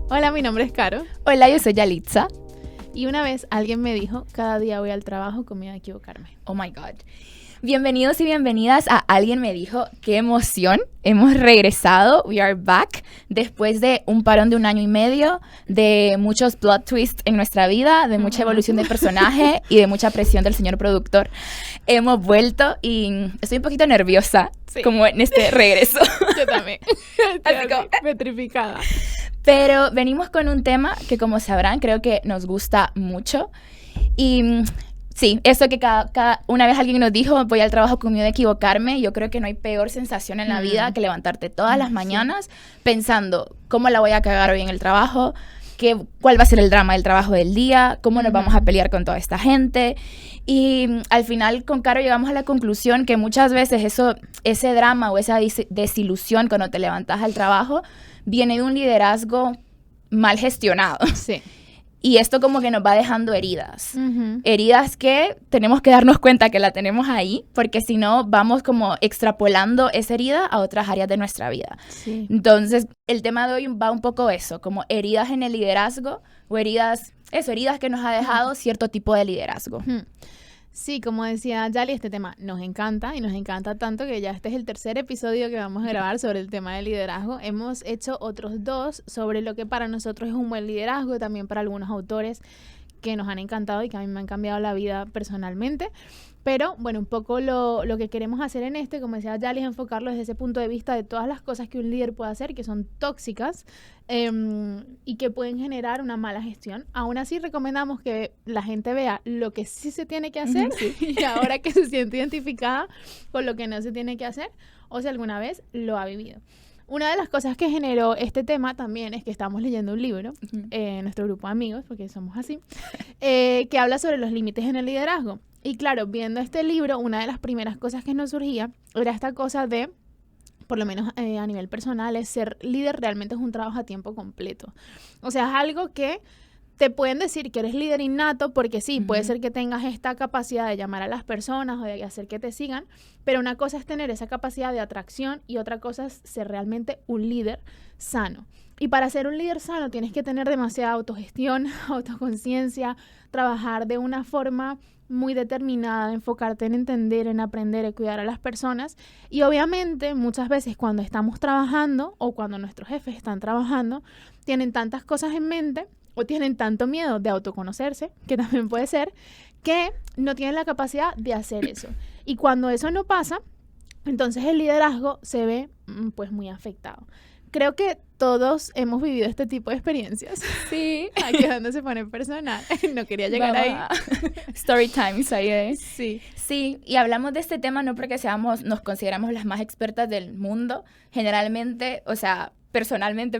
Hola, mi nombre es Caro. Hola, yo soy Yalitza. Y una vez alguien me dijo, cada día voy al trabajo con miedo a equivocarme. Oh my God. Bienvenidos y bienvenidas a Alguien me dijo. ¡Qué emoción! Hemos regresado, we are back, después de un parón de 1 año y medio, de muchos plot twists en nuestra vida, de mucha evolución de personaje y de mucha presión del señor productor. Hemos vuelto y estoy un poquito nerviosa, como en este regreso. Yo también. Así como, petrificada. Pero venimos con un tema que, como sabrán, creo que nos gusta mucho. Y sí, eso que una vez alguien nos dijo, voy al trabajo con miedo de equivocarme. Yo creo que no hay peor sensación en la vida que levantarte todas las mañanas pensando cómo la voy a cagar hoy en el trabajo, cuál va a ser el drama del trabajo del día, cómo nos vamos a pelear con toda esta gente. Y al final con Caro llegamos a la conclusión que muchas veces ese drama o esa desilusión cuando te levantas al trabajo viene de un liderazgo mal gestionado. Sí. Y esto como que nos va dejando heridas. Heridas que tenemos que darnos cuenta que la tenemos ahí, porque si no vamos como extrapolando esa herida a otras áreas de nuestra vida. Sí. Entonces, el tema de hoy va un poco eso, como heridas en el liderazgo o heridas que nos ha dejado cierto tipo de liderazgo. Sí, como decía Yali, este tema nos encanta y nos encanta tanto que ya este es el 3er episodio que vamos a grabar sobre el tema del liderazgo. Hemos hecho otros 2 sobre lo que para nosotros es un buen liderazgo, también para algunos autores que nos han encantado y que a mí me han cambiado la vida personalmente. Pero, bueno, un poco lo que queremos hacer en como decía Yali, es enfocarlo desde ese punto de vista de todas las cosas que un líder puede hacer, que son tóxicas y que pueden generar una mala gestión. Aún así, recomendamos que la gente vea lo que sí se tiene que hacer y ahora que se siente identificada con lo que no se tiene que hacer o si alguna vez lo ha vivido. Una de las cosas que generó este tema también es que estamos leyendo un libro en nuestro grupo de amigos, porque somos así, que habla sobre los límites en el liderazgo. Y claro, viendo este libro, una de las primeras cosas que nos surgía era esta cosa de, por lo menos a nivel personal, es ser líder realmente es un trabajo a tiempo completo. O sea, es algo que te pueden decir que eres líder innato porque sí, puede ser que tengas esta capacidad de llamar a las personas o de hacer que te sigan, pero una cosa es tener esa capacidad de atracción y otra cosa es ser realmente un líder sano. Y para ser un líder sano tienes que tener demasiada autogestión, autoconciencia, trabajar de una forma muy determinada, enfocarte en entender, en aprender, en cuidar a las personas. Y obviamente muchas veces cuando estamos trabajando o cuando nuestros jefes están trabajando, tienen tantas cosas en mente o tienen tanto miedo de autoconocerse, que también puede ser, que no tienen la capacidad de hacer eso. Y cuando eso no pasa, entonces el liderazgo se ve pues muy afectado. Creo que todos hemos vivido este tipo de experiencias. Sí. Aquí es donde se pone personal. No quería llegar ahí. Story times ahí, Sí. Sí, y hablamos de este tema no porque nos consideramos las más expertas del mundo. Generalmente, personalmente,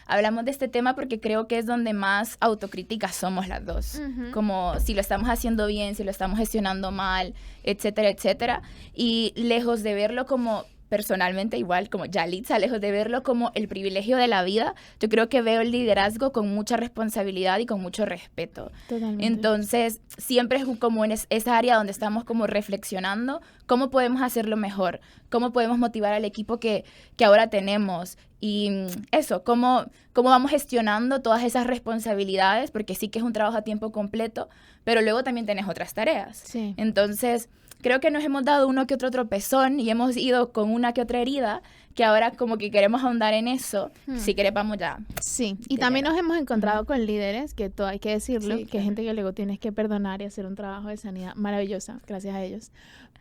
hablamos de este tema porque creo que es donde más autocríticas somos las dos. Como si lo estamos haciendo bien, si lo estamos gestionando mal, etcétera, etcétera. Y lejos de verlo como personalmente, igual como Yalitza, lejos de verlo como el privilegio de la vida, yo creo que veo el liderazgo con mucha responsabilidad y con mucho respeto. Totalmente. Entonces, siempre es como en esa área donde estamos como reflexionando cómo podemos hacerlo mejor, cómo podemos motivar al equipo que ahora tenemos y eso, cómo vamos gestionando todas esas responsabilidades, porque sí que es un trabajo a tiempo completo, pero luego también tenés otras tareas. Sí. Entonces, creo que nos hemos dado uno que otro tropezón y hemos ido con una que otra herida que ahora como que queremos ahondar en eso. Si querés, vamos ya. Sí, y también nos hemos encontrado con líderes, que todo hay que decirlo, que hay gente que luego tienes que perdonar y hacer un trabajo de sanidad maravillosa, gracias a ellos.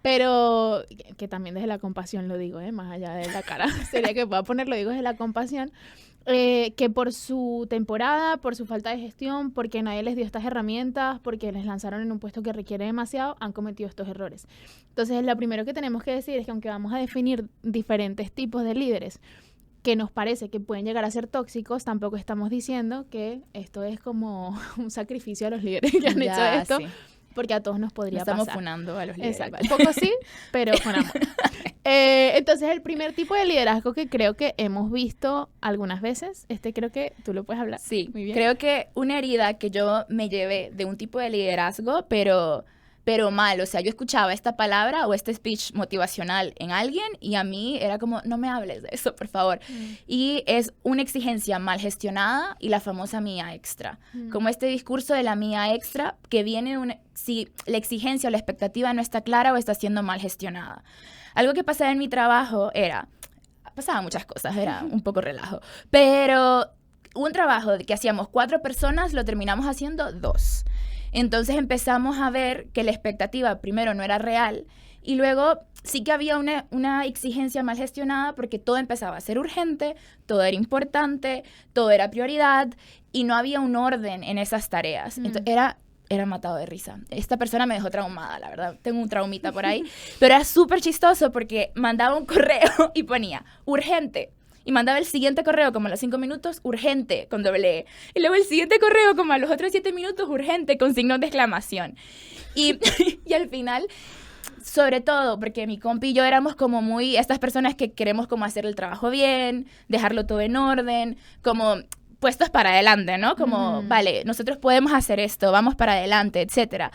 Pero que también desde la compasión lo digo, más allá de la cara, sería que pueda ponerlo, digo desde la compasión. Que por su temporada, por su falta de gestión, porque nadie les dio estas herramientas, porque les lanzaron en un puesto que requiere demasiado, han cometido estos errores. Entonces, lo primero que tenemos que decir es que aunque vamos a definir diferentes tipos de líderes que nos parece que pueden llegar a ser tóxicos, tampoco estamos diciendo que esto es como un sacrificio a los líderes que han hecho esto, sí. Porque a todos nos podría pasar. Estamos funando a los líderes. Exacto, un poco sí, pero con amor. Entonces, el primer tipo de liderazgo que creo que hemos visto algunas veces, creo que tú lo puedes hablar. Sí, muy bien. Creo que una herida que yo me llevé de un tipo de liderazgo, pero pero mal. O sea, yo escuchaba esta palabra o este speech motivacional en alguien y a mí era como, no me hables de eso, por favor. Y es una exigencia mal gestionada y la famosa mía extra. Como este discurso de la mía extra que viene si la exigencia o la expectativa no está clara o está siendo mal gestionada. Algo que pasaba en mi trabajo pasaban muchas cosas, era un poco relajo, pero un trabajo que hacíamos 4 personas lo terminamos haciendo 2. Entonces empezamos a ver que la expectativa primero no era real y luego sí que había una exigencia mal gestionada porque todo empezaba a ser urgente, todo era importante, todo era prioridad y no había un orden en esas tareas. Entonces era matado de risa. Esta persona me dejó traumada, la verdad. Tengo un traumita por ahí. Pero era súper chistoso porque mandaba un correo y ponía urgente. Y mandaba el siguiente correo como a los 5 minutos, urgente, con doble E. Y luego el siguiente correo como a los otros 7 minutos, urgente, con signos de exclamación. Y al final, sobre todo, porque mi compi y yo éramos como muy estas personas que queremos como hacer el trabajo bien, dejarlo todo en orden, como puestos para adelante, ¿no? Como, vale, nosotros podemos hacer esto, vamos para adelante, etcétera.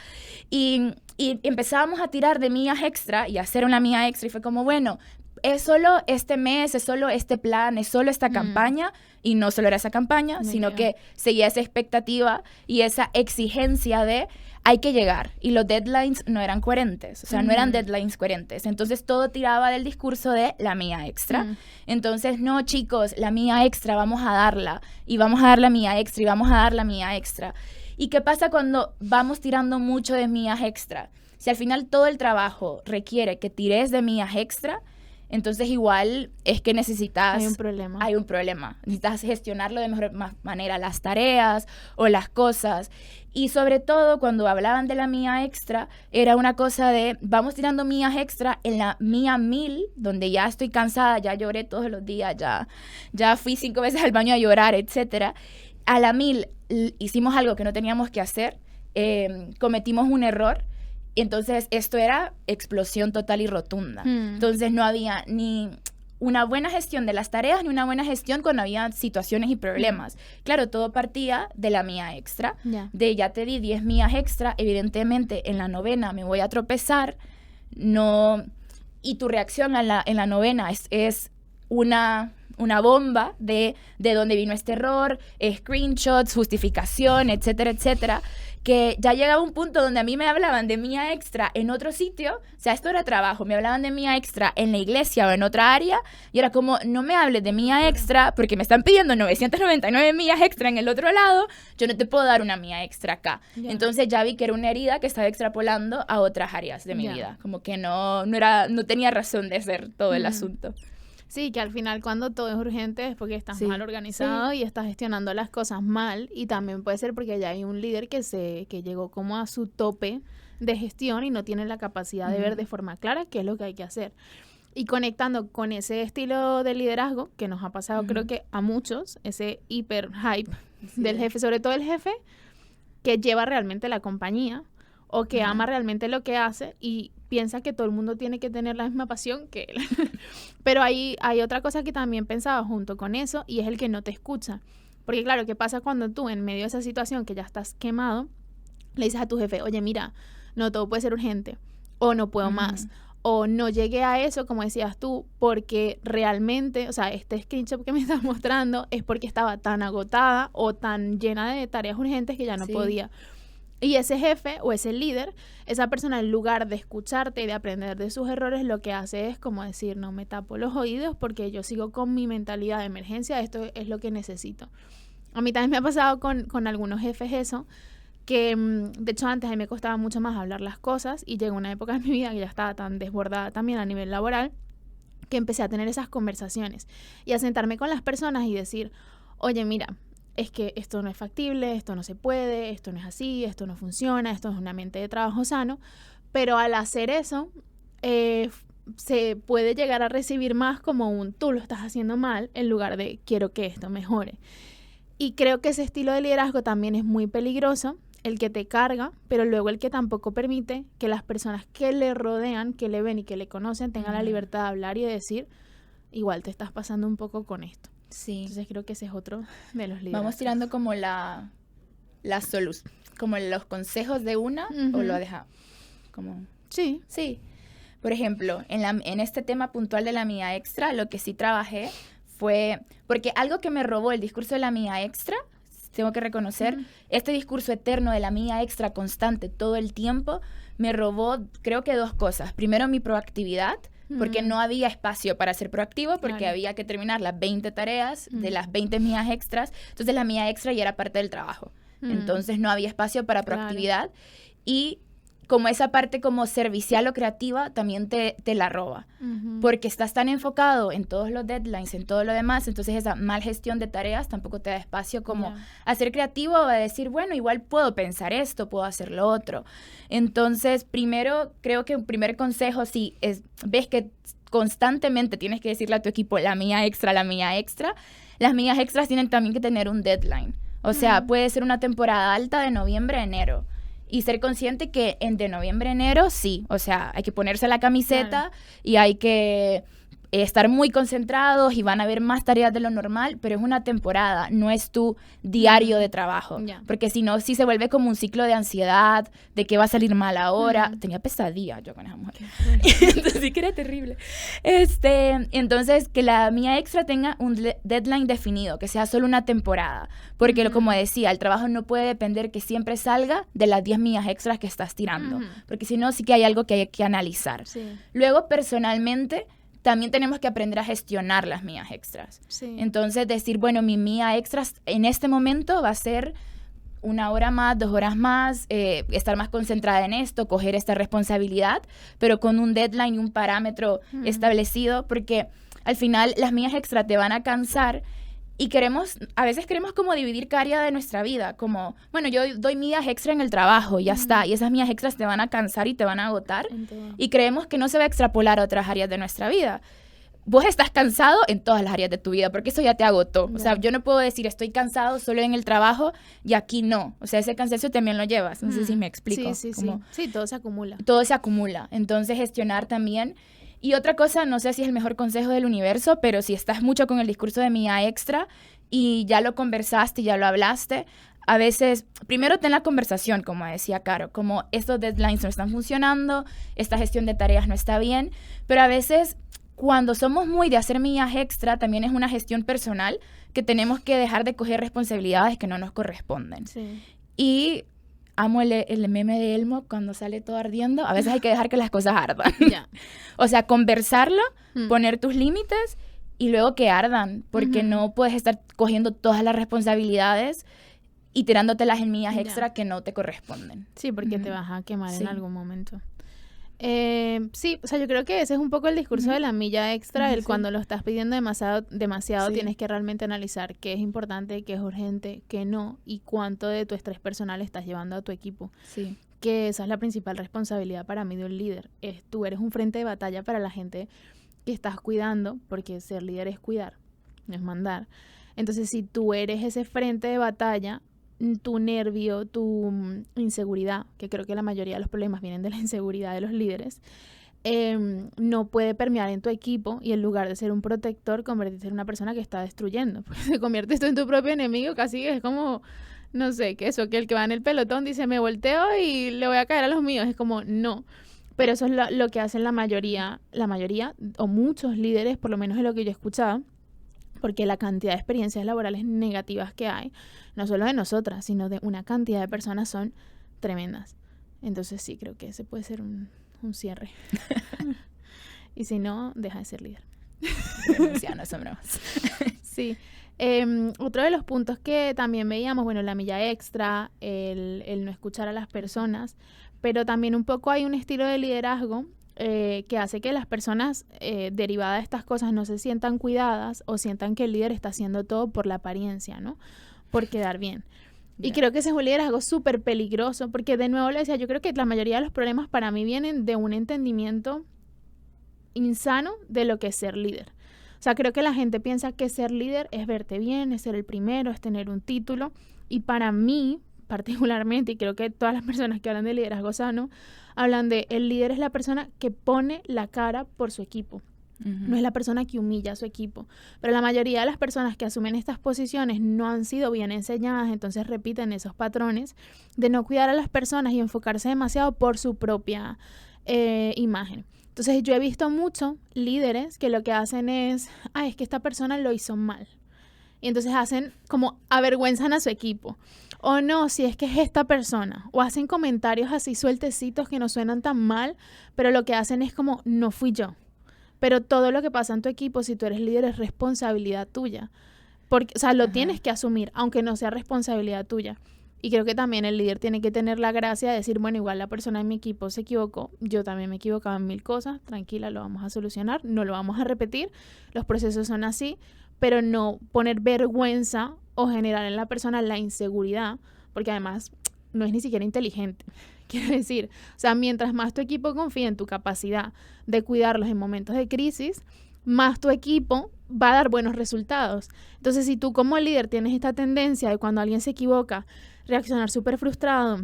Y empezábamos a tirar de mías extra y hacer una mía extra y fue como, bueno, es solo este mes, es solo este plan, es solo esta campaña, y no solo era esa campaña, sino que seguía esa expectativa y esa exigencia de hay que llegar, y los deadlines no eran coherentes, o sea, no eran deadlines coherentes, entonces todo tiraba del discurso de la mía extra. Entonces, no, chicos, la mía extra, vamos a darla, y vamos a dar la mía extra, y vamos a dar la mía extra. ¿Y qué pasa cuando vamos tirando mucho de mías extra? Si al final todo el trabajo requiere que tires de mías extra, entonces igual es que necesitas... Hay un problema. Hay un problema. Necesitas gestionarlo de mejor manera, las tareas o las cosas. Y sobre todo cuando hablaban de la mía extra, era una cosa de vamos tirando mías extra en la mía 1000, donde ya estoy cansada, ya lloré todos los días, ya fui 5 veces al baño a llorar, etcétera. A la 1000 hicimos algo que no teníamos que hacer, cometimos un error. Entonces, esto era explosión total y rotunda. Entonces, no había ni una buena gestión de las tareas ni una buena gestión cuando había situaciones y problemas. Claro, todo partía de la mía extra. De ya te di 10 mías extra, evidentemente en la 9ª me voy a tropezar. No, y tu reacción en la 9ª es una bomba de dónde vino este error, screenshots, justificación, etcétera, etcétera, que ya llegaba un punto donde a mí me hablaban de mía extra en otro sitio, o sea, esto era trabajo, me hablaban de mía extra en la iglesia o en otra área, y era como, no me hables de mía extra, porque me están pidiendo 999 millas extra en el otro lado, yo no te puedo dar una mía extra acá. Entonces ya vi que era una herida que estaba extrapolando a otras áreas de mi vida, como que no tenía razón de ser todo el asunto. Sí, que al final cuando todo es urgente es porque estás mal organizado y estás gestionando las cosas mal, y también puede ser porque ya hay un líder que llegó como a su tope de gestión y no tiene la capacidad de ver de forma clara qué es lo que hay que hacer. Y conectando con ese estilo de liderazgo que nos ha pasado creo que a muchos, ese hiper hype del jefe, sobre todo el jefe que lleva realmente la compañía o que ama realmente lo que hace y piensa que todo el mundo tiene que tener la misma pasión que él. Pero hay otra cosa que también pensaba junto con eso, y es el que no te escucha. Porque claro, ¿qué pasa cuando tú en medio de esa situación que ya estás quemado, le dices a tu jefe, oye, mira, no todo puede ser urgente, o no puedo más, o no llegué a eso, como decías tú, porque realmente, o sea, este screenshot que me estás mostrando es porque estaba tan agotada o tan llena de tareas urgentes que ya no podía. Y ese jefe o ese líder, esa persona, en lugar de escucharte y de aprender de sus errores, lo que hace es como decir, no, me tapo los oídos porque yo sigo con mi mentalidad de emergencia, esto es lo que necesito. A mí también me ha pasado con algunos jefes eso, que de hecho antes a mí me costaba mucho más hablar las cosas, y llegó una época en mi vida que ya estaba tan desbordada también a nivel laboral, que empecé a tener esas conversaciones y a sentarme con las personas y decir, oye, mira, es que esto no es factible, esto no se puede, esto no es así, esto no funciona, esto es un ambiente de trabajo sano, pero al hacer eso se puede llegar a recibir más como un tú lo estás haciendo mal en lugar de quiero que esto mejore. Y creo que ese estilo de liderazgo también es muy peligroso, el que te carga, pero luego el que tampoco permite que las personas que le rodean, que le ven y que le conocen tengan la libertad de hablar y de decir, igual te estás pasando un poco con esto. Sí. Entonces creo que ese es otro de los liderazgos. Vamos tirando como la solución, como los consejos de una o lo dejamos. Como... Sí. Sí. Por ejemplo, en este tema puntual de la milla extra, lo que sí trabajé fue... Porque algo que me robó el discurso de la milla extra, tengo que reconocer, este discurso eterno de la milla extra constante todo el tiempo, me robó, creo que 2 cosas. Primero, mi proactividad, porque no había espacio para ser proactivo, porque había que terminar las 20 tareas de las 20 millas extras. Entonces, la milla extra ya era parte del trabajo. Entonces, no había espacio para proactividad. Y como esa parte como servicial o creativa también te la roba. Porque estás tan enfocado en todos los deadlines, en todo lo demás, entonces esa mal gestión de tareas tampoco te da espacio como a ser creativo o a decir, bueno, igual puedo pensar esto, puedo hacer lo otro. Entonces, primero, creo que un primer consejo, si ves que constantemente tienes que decirle a tu equipo la milla extra, las millas extras tienen también que tener un deadline. O sea, puede ser una temporada alta de noviembre a enero. Y ser consciente que de noviembre a enero, sí, o sea, hay que ponerse la camiseta y hay que estar muy concentrados y van a haber más tareas de lo normal, pero es una temporada, no es tu diario de trabajo. Porque si no, sí se vuelve como un ciclo de ansiedad, de que va a salir mal ahora. Tenía pesadillas yo con esa mujer. Entonces sí que era terrible. Entonces, que la mía extra tenga un deadline definido, que sea solo una temporada. Porque, como decía, el trabajo no puede depender que siempre salga de las 10 millas extras que estás tirando. Porque si no, sí que hay algo que hay que analizar. Luego, personalmente, también tenemos que aprender a gestionar las millas extras. Entonces, decir, bueno, mi milla extras en este momento va a ser 1 hora más, 2 horas más, estar más concentrada en esto, coger esta responsabilidad, pero con un deadline y un parámetro establecido, porque al final las millas extras te van a cansar y a veces queremos como dividir cada área de nuestra vida, como, bueno, yo doy millas extra en el trabajo, ya está, y esas millas extras te van a cansar y te van a agotar, y creemos que no se va a extrapolar a otras áreas de nuestra vida. Vos estás cansado en todas las áreas de tu vida, porque eso ya te agotó. O sea, yo no puedo decir estoy cansado solo en el trabajo y aquí no. O sea, ese cansancio también lo llevas. No sé si me explico. Sí, todo se acumula. Todo se acumula. Entonces, gestionar también. Y otra cosa, no sé si es el mejor consejo del universo, pero si estás mucho con el discurso de milla extra y ya lo conversaste y ya lo hablaste, a veces, primero ten la conversación, como decía Caro, como estos deadlines no están funcionando, esta gestión de tareas no está bien, pero a veces cuando somos muy de hacer millas extra, también es una gestión personal que tenemos que dejar de coger responsabilidades que no nos corresponden. Y amo el meme de Elmo cuando sale todo ardiendo. A veces hay que dejar que las cosas ardan. O sea, conversarlo, poner tus límites y luego que ardan, porque no puedes estar cogiendo todas las responsabilidades y tirándotelas en millas extra que no te corresponden. Sí, porque te vas a quemar en algún momento. Sí, o sea, yo creo que ese es un poco el discurso de la milla extra, cuando lo estás pidiendo demasiado tienes que realmente analizar qué es importante, qué es urgente, qué no, y cuánto de tu estrés personal estás llevando a tu equipo. Que esa es la principal responsabilidad para mí de un líder. Tú eres un frente de batalla para la gente que estás cuidando, porque ser líder es cuidar, no es mandar. Entonces, si tú eres ese frente de batalla, tu nervio, tu inseguridad, que creo que la mayoría de los problemas vienen de la inseguridad de los líderes, no puede permear en tu equipo y en lugar de ser un protector, convertirse en una persona que está destruyendo. Porque se conviertes tú en tu propio enemigo, casi es como, no sé, que el que va en el pelotón dice, me volteo y le voy a caer a los míos. Es como, no. Pero eso es lo que hacen la mayoría o muchos líderes, por lo menos es lo que yo he escuchado, porque la cantidad de experiencias laborales negativas que hay, no solo de nosotras, sino de una cantidad de personas, son tremendas. Entonces sí, creo que ese puede ser un cierre. Y si no, deja de ser líder. Sí. Otro de los puntos que también veíamos, bueno, la milla extra, el no escuchar a las personas, pero también un poco hay un estilo de liderazgo que hace que las personas derivadas de estas cosas no se sientan cuidadas o sientan que el líder está haciendo todo por la apariencia, ¿no? Por quedar bien. Y creo que ese es un liderazgo súper peligroso porque, de nuevo le decía, yo creo que la mayoría de los problemas para mí vienen de un entendimiento insano de lo que es ser líder. O sea, creo que la gente piensa que ser líder es verte bien, es ser el primero, es tener un título. Y para mí, particularmente, y creo que todas las personas que hablan de liderazgo sano, hablan de el líder es la persona que pone la cara por su equipo. No es la persona que humilla a su equipo. Pero la mayoría de las personas que asumen estas posiciones no han sido bien enseñadas, entonces repiten esos patrones de no cuidar a las personas y enfocarse demasiado por su propia imagen. Entonces yo he visto mucho líderes que lo que hacen es, es que esta persona lo hizo mal. Y entonces hacen como avergüenzan a su equipo. O no, si es que es esta persona. O hacen comentarios así sueltecitos que no suenan tan mal, pero lo que hacen es como, no fui yo. Pero todo lo que pasa en tu equipo, si tú eres líder, es responsabilidad tuya. Porque, o sea, lo tienes que asumir, aunque no sea responsabilidad tuya. Y creo que también el líder tiene que tener la gracia de decir, bueno, igual la persona en mi equipo se equivocó, yo también me he equivocado en 1000 cosas, tranquila, lo vamos a solucionar, no lo vamos a repetir, los procesos son así, pero no poner vergüenza o generar en la persona la inseguridad, porque además no es ni siquiera inteligente. Quiero decir, o sea, mientras más tu equipo confía en tu capacidad de cuidarlos en momentos de crisis, más tu equipo va a dar buenos resultados. Entonces, si tú como líder tienes esta tendencia de cuando alguien se equivoca, reaccionar súper frustrado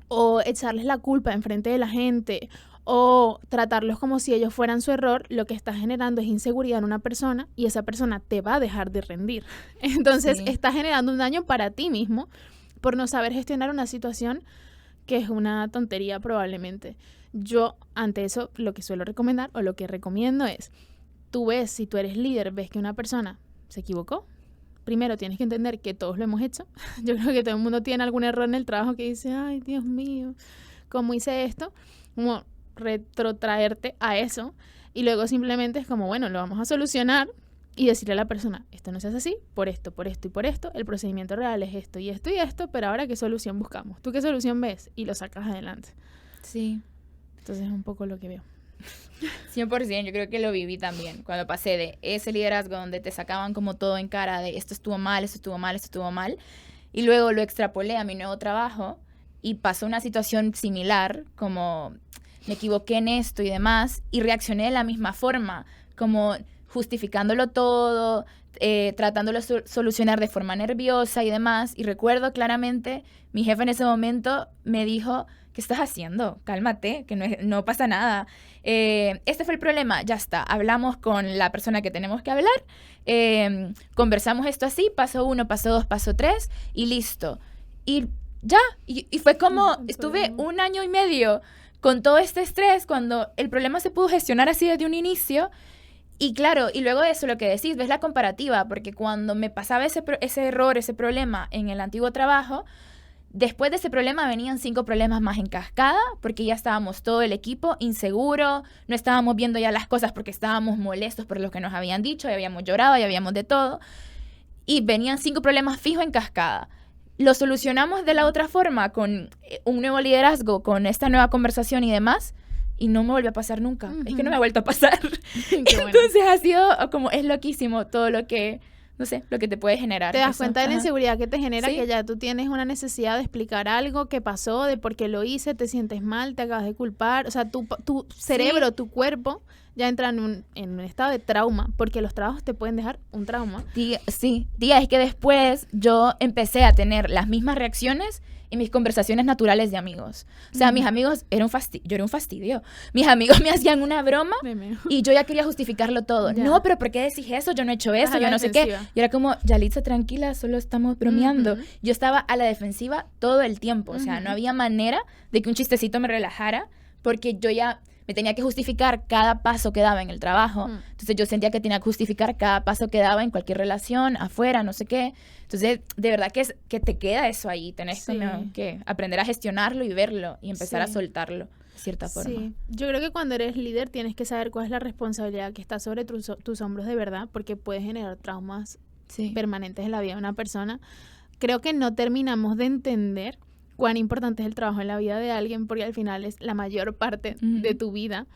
o echarles la culpa enfrente de la gente o tratarlos como si ellos fueran su error, lo que estás generando es inseguridad en una persona y esa persona te va a dejar de rendir. Entonces, estás generando un daño para ti mismo por no saber gestionar una situación que es una tontería probablemente. Yo, ante eso, lo que suelo recomendar o lo que recomiendo es, tú ves, si tú eres líder, ves que una persona se equivocó, primero tienes que entender que todos lo hemos hecho. Yo creo que todo el mundo tiene algún error en el trabajo que dice, ay, Dios mío, ¿cómo hice esto? Como retrotraerte a eso y luego simplemente es como, bueno, lo vamos a solucionar y decirle a la persona, esto no se hace así, por esto y por esto, el procedimiento real es esto y esto y esto, pero ahora ¿qué solución buscamos? ¿Tú qué solución ves? Y lo sacas adelante. Sí. Entonces es un poco lo que veo. 100%, yo creo que lo viví también, cuando pasé de ese liderazgo donde te sacaban como todo en cara de esto estuvo mal, esto estuvo mal, esto estuvo mal, y luego lo extrapolé a mi nuevo trabajo y pasó una situación similar, como me equivoqué en esto y demás, y reaccioné de la misma forma, como justificándolo todo, tratándolo de solucionar de forma nerviosa y demás. Y recuerdo claramente, mi jefe en ese momento me dijo, ¿qué estás haciendo? Cálmate, que no pasa nada. Este fue el problema, ya está. Hablamos con la persona que tenemos que hablar, conversamos esto así, paso 1, paso 2, paso 3 y listo. Y ya, y fue como, estuve 1 año y medio con todo este estrés cuando el problema se pudo gestionar así desde un inicio. Y claro, y luego de eso lo que decís, ves la comparativa, porque cuando me pasaba ese error, ese problema en el antiguo trabajo, después de ese problema venían 5 problemas más en cascada, porque ya estábamos todo el equipo inseguro, no estábamos viendo ya las cosas porque estábamos molestos por lo que nos habían dicho, ya habíamos llorado, ya habíamos de todo, y venían 5 problemas fijos en cascada. Lo solucionamos de la otra forma, con un nuevo liderazgo, con esta nueva conversación y demás, y no me volvió a pasar nunca. Es que no me ha vuelto a pasar. Entonces ha sido como, es loquísimo todo lo que, no sé, lo que te puede generar. Te das cuenta de la inseguridad que te genera, que ya tú tienes una necesidad de explicar algo que pasó, de por qué lo hice, te sientes mal, te acabas de culpar. O sea, tu cerebro, tu cuerpo ya entra en un estado de trauma, porque los trabajos te pueden dejar un trauma. Sí, es que después yo empecé a tener las mismas reacciones en mis conversaciones naturales de amigos. O sea, mis amigos, yo era un fastidio. Mis amigos me hacían una broma y yo ya quería justificarlo todo. Ya. No, pero ¿por qué decís eso? Yo no he hecho eso, yo no sé qué. Y era como, Yalitza, tranquila, solo estamos bromeando. Yo estaba a la defensiva todo el tiempo. O sea, no había manera de que un chistecito me relajara, porque yo ya me tenía que justificar cada paso que daba en el trabajo. Entonces yo sentía que tenía que justificar cada paso que daba en cualquier relación, afuera, no sé qué. Entonces, de verdad que te queda eso ahí. Tenés que aprender a gestionarlo y verlo y empezar a soltarlo de cierta forma. Sí, yo creo que cuando eres líder tienes que saber cuál es la responsabilidad que está sobre tus hombros de verdad, porque puede generar traumas permanentes en la vida de una persona. Creo que no terminamos de entender cuán importante es el trabajo en la vida de alguien, porque al final es la mayor parte de tu vida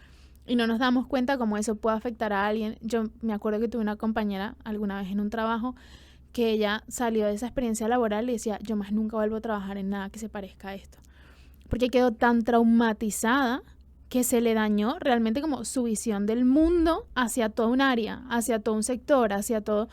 y no nos damos cuenta cómo eso puede afectar a alguien. Yo me acuerdo que tuve una compañera alguna vez en un trabajo que ella salió de esa experiencia laboral y decía, yo más nunca vuelvo a trabajar en nada que se parezca a esto, porque quedó tan traumatizada que se le dañó realmente como su visión del mundo hacia toda un área, hacia todo un sector, hacia todo,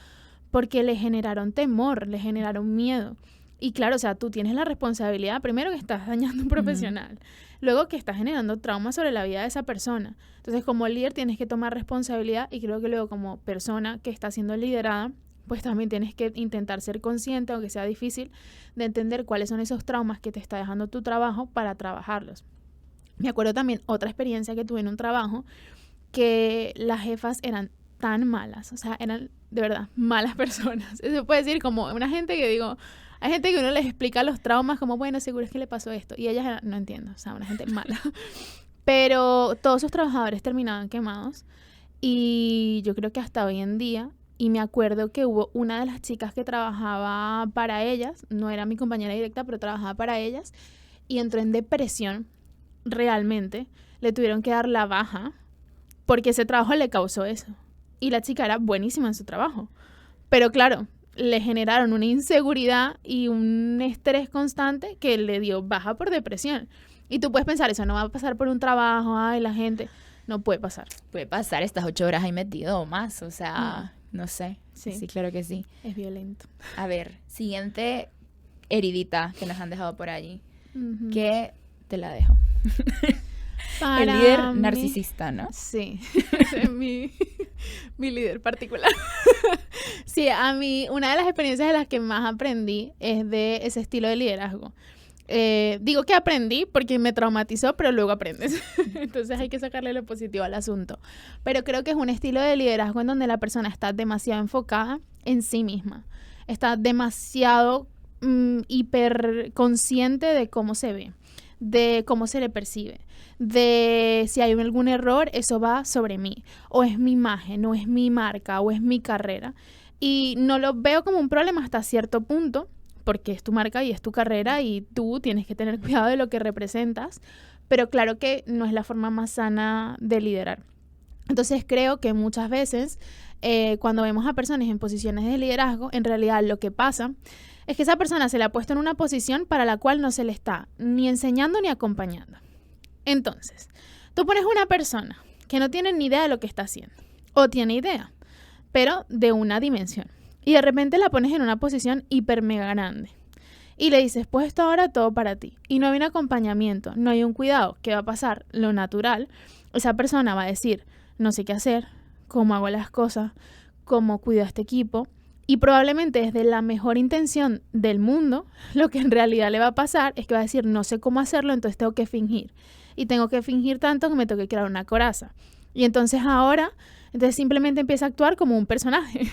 porque le generaron temor, le generaron miedo. Y claro, o sea, tú tienes la responsabilidad, primero que estás dañando a un profesional, luego que estás generando traumas sobre la vida de esa persona. Entonces, como líder tienes que tomar responsabilidad y creo que luego como persona que está siendo liderada, pues también tienes que intentar ser consciente, aunque sea difícil, de entender cuáles son esos traumas que te está dejando tu trabajo para trabajarlos. Me acuerdo también otra experiencia que tuve en un trabajo, que las jefas eran tan malas, o sea, eran de verdad malas personas. Eso puede decir como una gente que digo, hay gente que uno les explica los traumas como, bueno, seguro es que le pasó esto, y ellas eran, no entiendo, o sea, una gente mala. Pero todos sus trabajadores terminaban quemados y yo creo que hasta hoy en día, y me acuerdo que hubo una de las chicas que trabajaba para ellas, no era mi compañera directa, pero trabajaba para ellas, y entró en depresión realmente, le tuvieron que dar la baja porque ese trabajo le causó eso. Y la chica era buenísima en su trabajo. Pero claro, le generaron una inseguridad y un estrés constante que le dio baja por depresión. Y tú puedes pensar, eso no va a pasar por un trabajo, ay, la gente... No puede pasar. Puede pasar estas 8 horas ahí metido o más, o sea, no sé. Sí. Sí, claro que sí. Es violento. A ver, siguiente heridita que nos han dejado por allí. Que te la dejo. Para el líder mí, narcisista, ¿no? Sí, ese es mi líder particular. Sí, a mí una de las experiencias de las que más aprendí es de ese estilo de liderazgo. Digo que aprendí porque me traumatizó, pero luego aprendes. Entonces hay que sacarle lo positivo al asunto. Pero creo que es un estilo de liderazgo en donde la persona está demasiado enfocada en sí misma. Está demasiado hiper consciente de cómo se ve, de cómo se le percibe, de si hay algún error, eso va sobre mí, o es mi imagen, o es mi marca, o es mi carrera. Y no lo veo como un problema hasta cierto punto, porque es tu marca y es tu carrera y tú tienes que tener cuidado de lo que representas, pero claro que no es la forma más sana de liderar. Entonces creo que muchas veces cuando vemos a personas en posiciones de liderazgo, en realidad lo que pasa es que esa persona se le ha puesto en una posición para la cual no se le está ni enseñando ni acompañando. Entonces, tú pones una persona que no tiene ni idea de lo que está haciendo, o tiene idea, pero de una dimensión. Y de repente la pones en una posición hiper mega grande. Y le dices, pues esto ahora todo para ti. Y no hay un acompañamiento, no hay un cuidado. ¿Qué va a pasar? Lo natural. Esa persona va a decir, no sé qué hacer, cómo hago las cosas, cómo cuido a este equipo. Y probablemente desde la mejor intención del mundo, lo que en realidad le va a pasar es que va a decir, no sé cómo hacerlo, entonces tengo que fingir. Y tengo que fingir tanto que me tengo que crear una coraza. Y entonces ahora, entonces simplemente empieza a actuar como un personaje.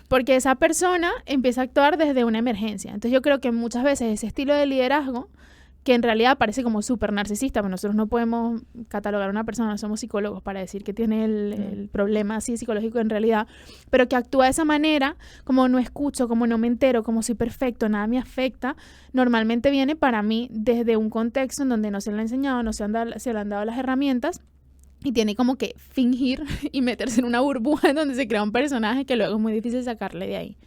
Porque esa persona empieza a actuar desde una emergencia. Entonces yo creo que muchas veces ese estilo de liderazgo, que en realidad parece como súper narcisista, pero nosotros no podemos catalogar a una persona, no somos psicólogos para decir que tiene el problema así psicológico en realidad, pero que actúa de esa manera, como no escucho, como no me entero, como soy perfecto, nada me afecta, normalmente viene para mí desde un contexto en donde no se le ha enseñado, no se le han dado las herramientas, y tiene como que fingir y meterse en una burbuja en donde se crea un personaje que luego es muy difícil sacarle de ahí.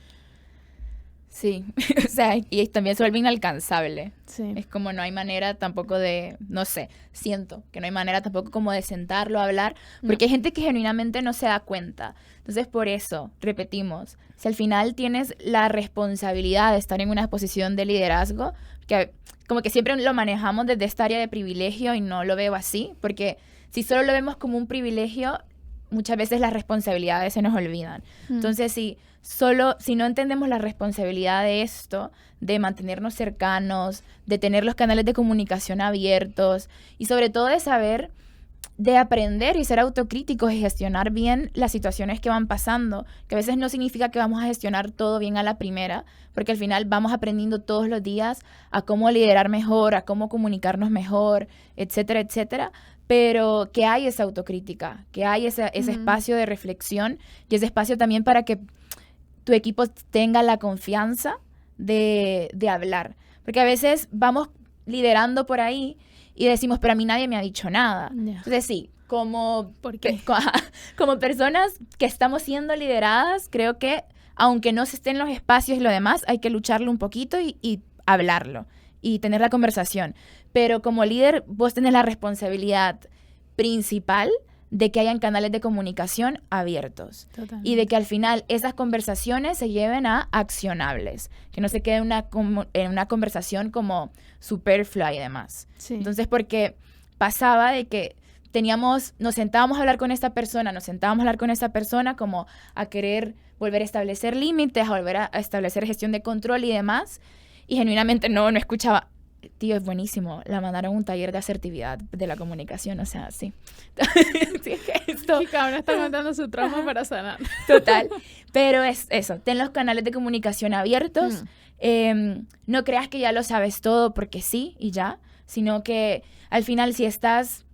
Sí, o sea, y también se vuelve inalcanzable. Sí. Es como no hay manera tampoco de, no sé, siento que no hay manera tampoco como de sentarlo a hablar, porque hay gente que genuinamente no se da cuenta. Entonces, por eso, repetimos, si al final tienes la responsabilidad de estar en una posición de liderazgo, que como que siempre lo manejamos desde esta área de privilegio y no lo veo así, porque si solo lo vemos como un privilegio, muchas veces las responsabilidades se nos olvidan. Entonces, si no entendemos la responsabilidad de esto, de mantenernos cercanos, de tener los canales de comunicación abiertos y sobre todo de saber, de aprender y ser autocríticos y gestionar bien las situaciones que van pasando, que a veces no significa que vamos a gestionar todo bien a la primera, porque al final vamos aprendiendo todos los días a cómo liderar mejor, a cómo comunicarnos mejor, etcétera, etcétera. Pero que hay esa autocrítica, que hay ese espacio de reflexión y ese espacio también para que tu equipo tenga la confianza de hablar. Porque a veces vamos liderando por ahí y decimos, pero a mí nadie me ha dicho nada. Yeah. Entonces sí, como personas que estamos siendo lideradas, creo que aunque no se estén los espacios y lo demás, hay que lucharlo un poquito y hablarlo y tener la conversación. Pero como líder, vos tenés la responsabilidad principal de que hayan canales de comunicación abiertos. Totalmente. Y de que al final esas conversaciones se lleven a accionables, que no se quede en una conversación como superflua y demás. Sí. Entonces, porque pasaba de que nos sentábamos a hablar con esta persona como a querer volver a establecer límites, a volver a establecer gestión de control y demás, y genuinamente no escuchaba. Tío, es buenísimo, la mandaron a un taller de asertividad de la comunicación, o sea, sí. Sí, que esto, Y cada uno está contando su trauma para sanar. total. Pero es eso, ten los canales de comunicación abiertos. No creas que ya lo sabes todo porque sí y ya, sino que al final si estás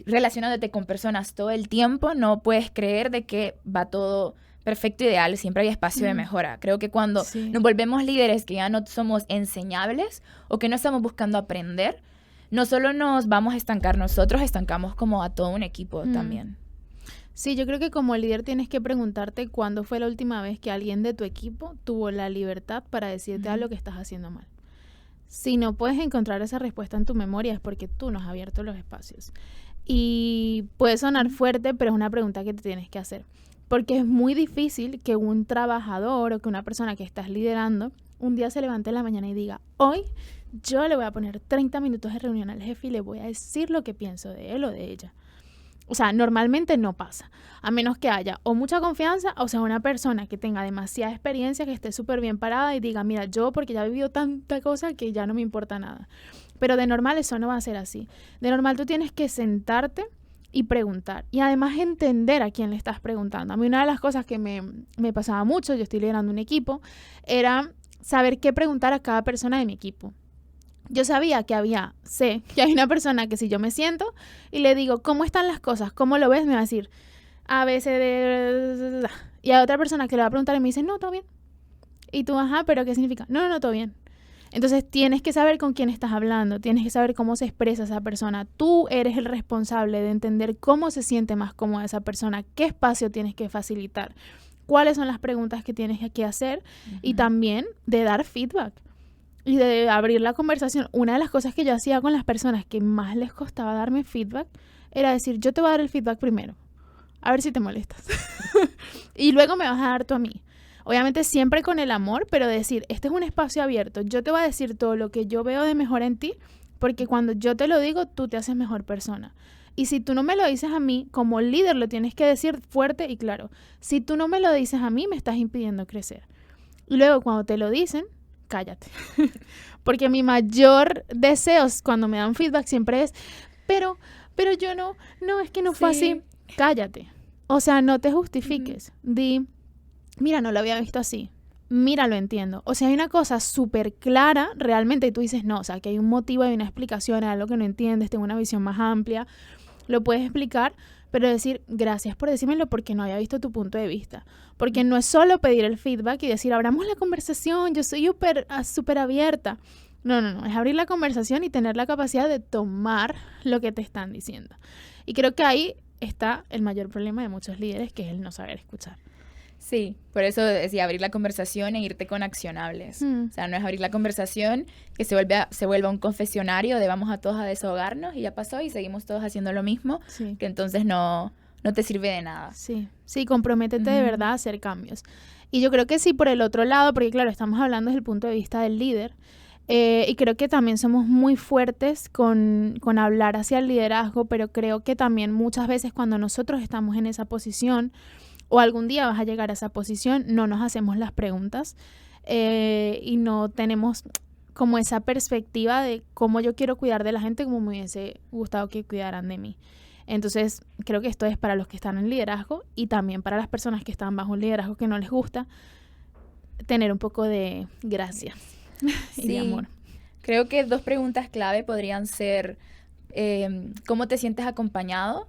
relacionándote con personas todo el tiempo, no puedes creer de que va todo perfecto, ideal, siempre hay espacio de mejora. Creo que cuando nos volvemos líderes que ya no somos enseñables o que no estamos buscando aprender, no solo nos vamos a estancar nosotros, estancamos como a todo un equipo también. Sí, yo creo que como líder tienes que preguntarte cuándo fue la última vez que alguien de tu equipo tuvo la libertad para decirte algo que estás haciendo mal. Si no puedes encontrar esa respuesta en tu memoria es porque tú no has abierto los espacios. Y puede sonar fuerte, pero es una pregunta que te tienes que hacer. Porque es muy difícil que un trabajador o que una persona que estás liderando un día se levante en la mañana y diga, hoy yo le voy a poner 30 minutos de reunión al jefe y le voy a decir lo que pienso de él o de ella. O sea, normalmente no pasa, a menos que haya o mucha confianza, o sea, una persona que tenga demasiada experiencia, que esté súper bien parada y diga, mira, yo porque ya he vivido tanta cosa que ya no me importa nada. Pero de normal eso no va a ser así. De normal tú tienes que sentarte y preguntar. Y además entender a quién le estás preguntando. A mí una de las cosas que me pasaba mucho, yo estoy liderando un equipo, era saber qué preguntar a cada persona de mi equipo. Yo sabía que sé que hay una persona que si yo me siento y le digo, ¿cómo están las cosas? ¿Cómo lo ves? Me va a decir, A, B, C, D. Y a otra persona que le va a preguntar y me dice, no, todo bien. Y tú, ajá, ¿pero qué significa? No, todo bien. Entonces tienes que saber con quién estás hablando, tienes que saber cómo se expresa esa persona. Tú eres el responsable de entender cómo se siente más cómoda esa persona, qué espacio tienes que facilitar, cuáles son las preguntas que tienes que hacer y también de dar feedback y de abrir la conversación. Una de las cosas que yo hacía con las personas que más les costaba darme feedback era decir, yo te voy a dar el feedback primero, a ver si te molestas. Y luego me vas a dar tú a mí. Obviamente siempre con el amor, pero decir, este es un espacio abierto. Yo te voy a decir todo lo que yo veo de mejor en ti, porque cuando yo te lo digo, tú te haces mejor persona. Y si tú no me lo dices a mí, como líder lo tienes que decir fuerte y claro. Si tú no me lo dices a mí, me estás impidiendo crecer. Y luego cuando te lo dicen, cállate. Porque mi mayor deseo cuando me dan feedback siempre es, pero yo no, es que no fue así. Cállate. O sea, no te justifiques. Di, mira, no lo había visto así. Mira, lo entiendo. O sea, hay una cosa súper clara realmente y tú dices, no, o sea, que hay un motivo, hay una explicación, hay algo que no entiendes, tengo una visión más amplia. Lo puedes explicar, pero decir, gracias por decírmelo porque no había visto tu punto de vista. Porque no es solo pedir el feedback y decir, abramos la conversación, yo soy súper abierta. No, es abrir la conversación y tener la capacidad de tomar lo que te están diciendo. Y creo que ahí está el mayor problema de muchos líderes, que es el no saber escuchar. Sí, por eso decía abrir la conversación e irte con accionables. O sea, no es abrir la conversación que se vuelva un confesionario de vamos a todos a desahogarnos y ya pasó y seguimos todos haciendo lo mismo, que entonces no te sirve de nada. Sí, comprométete de verdad a hacer cambios. Y yo creo que sí por el otro lado, porque claro, estamos hablando desde el punto de vista del líder, y creo que también somos muy fuertes con hablar hacia el liderazgo, pero creo que también muchas veces cuando nosotros estamos en esa posición o algún día vas a llegar a esa posición, no nos hacemos las preguntas y no tenemos como esa perspectiva de cómo yo quiero cuidar de la gente como me hubiese gustado que cuidaran de mí. Entonces, creo que esto es para los que están en liderazgo y también para las personas que están bajo un liderazgo que no les gusta, tener un poco de gracia y de amor. Creo que 2 preguntas clave podrían ser ¿cómo te sientes acompañado?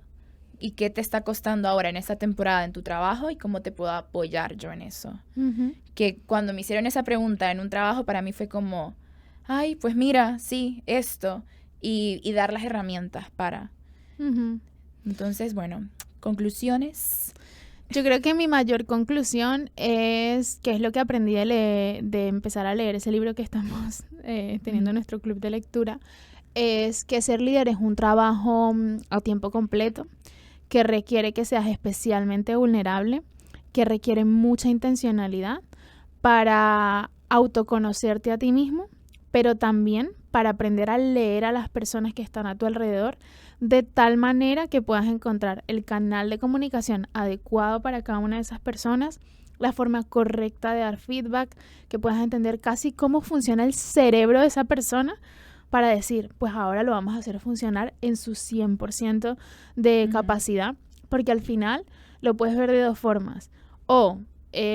¿Y qué te está costando ahora en esta temporada en tu trabajo? ¿Y cómo te puedo apoyar yo en eso? Que cuando me hicieron esa pregunta en un trabajo, para mí fue como, ay, pues mira, sí, esto. Y dar las herramientas para. Entonces, bueno, conclusiones. Yo creo que mi mayor conclusión es que es lo que aprendí de empezar a leer ese libro que estamos teniendo en nuestro club de lectura, es que ser líder es un trabajo a tiempo completo, que requiere que seas especialmente vulnerable, que requiere mucha intencionalidad para autoconocerte a ti mismo, pero también para aprender a leer a las personas que están a tu alrededor de tal manera que puedas encontrar el canal de comunicación adecuado para cada una de esas personas, la forma correcta de dar feedback, que puedas entender casi cómo funciona el cerebro de esa persona para decir, pues ahora lo vamos a hacer funcionar en su 100% de capacidad, porque al final lo puedes ver de dos formas. O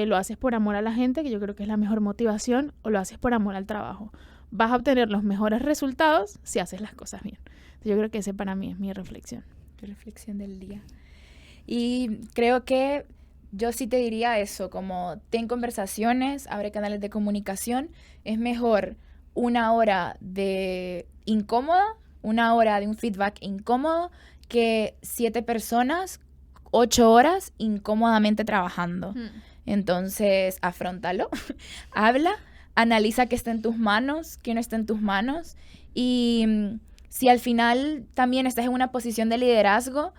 lo haces por amor a la gente, que yo creo que es la mejor motivación, o lo haces por amor al trabajo. Vas a obtener los mejores resultados si haces las cosas bien. Yo creo que ese para mí es mi reflexión. Tu reflexión del día. Y creo que yo sí te diría eso, como ten conversaciones, abre canales de comunicación. Es mejor una hora de incómoda, una hora de un feedback incómodo, que 7 personas, 8 horas incómodamente trabajando. Entonces, afróntalo, habla, analiza qué está en tus manos, qué no está en tus manos. Y si al final también estás en una posición de liderazgo,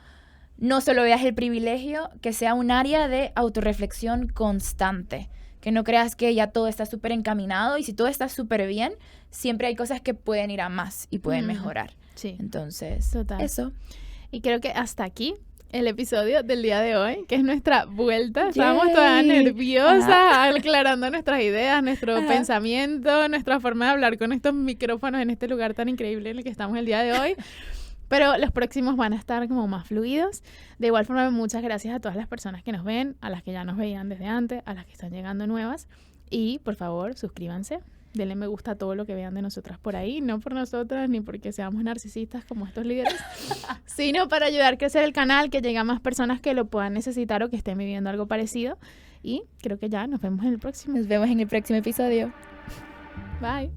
no solo veas el privilegio, que sea un área de autorreflexión constante. Que no creas que ya todo está súper encaminado, y si todo está súper bien, siempre hay cosas que pueden ir a más y pueden mejorar. Sí. Entonces, total. Eso. Y creo que hasta aquí el episodio del día de hoy, que es nuestra vuelta. Estábamos Yay. todas nerviosas, Ajá. aclarando nuestras ideas, nuestro Ajá. pensamiento, nuestra forma de hablar con estos micrófonos en este lugar tan increíble en el que estamos el día de hoy. Pero los próximos van a estar como más fluidos. De igual forma, muchas gracias a todas las personas que nos ven, a las que ya nos veían desde antes, a las que están llegando nuevas. Y, por favor, suscríbanse. Denle me gusta a todo lo que vean de nosotras por ahí. No por nosotras, ni porque seamos narcisistas como estos líderes, sino para ayudar a crecer el canal, que llegue a más personas que lo puedan necesitar o que estén viviendo algo parecido. Y creo que ya nos vemos en el próximo. Nos vemos en el próximo episodio. Bye.